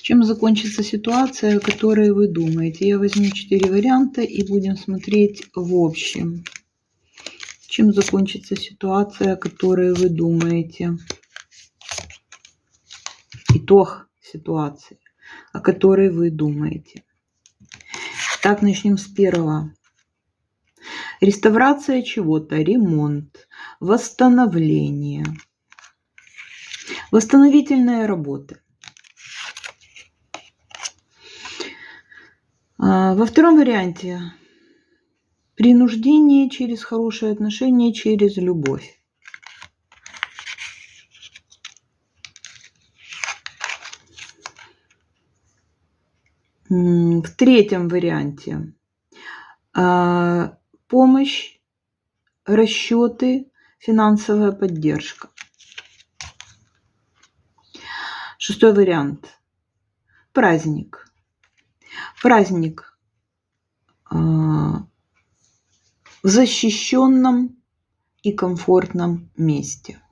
Чем закончится ситуация, о которой вы думаете? Я возьму 4 варианта и будем смотреть в общем. Чем закончится ситуация, о которой вы думаете? Итог ситуации, о которой вы думаете. Так, начнем с первого. Реставрация чего-то, ремонт, восстановление, восстановительные работы. Во втором варианте принуждение через хорошие отношения, через любовь. В третьем варианте помощь, расчеты, финансовая поддержка. Шестой вариант. Праздник. Праздник в защищенном и комфортном месте.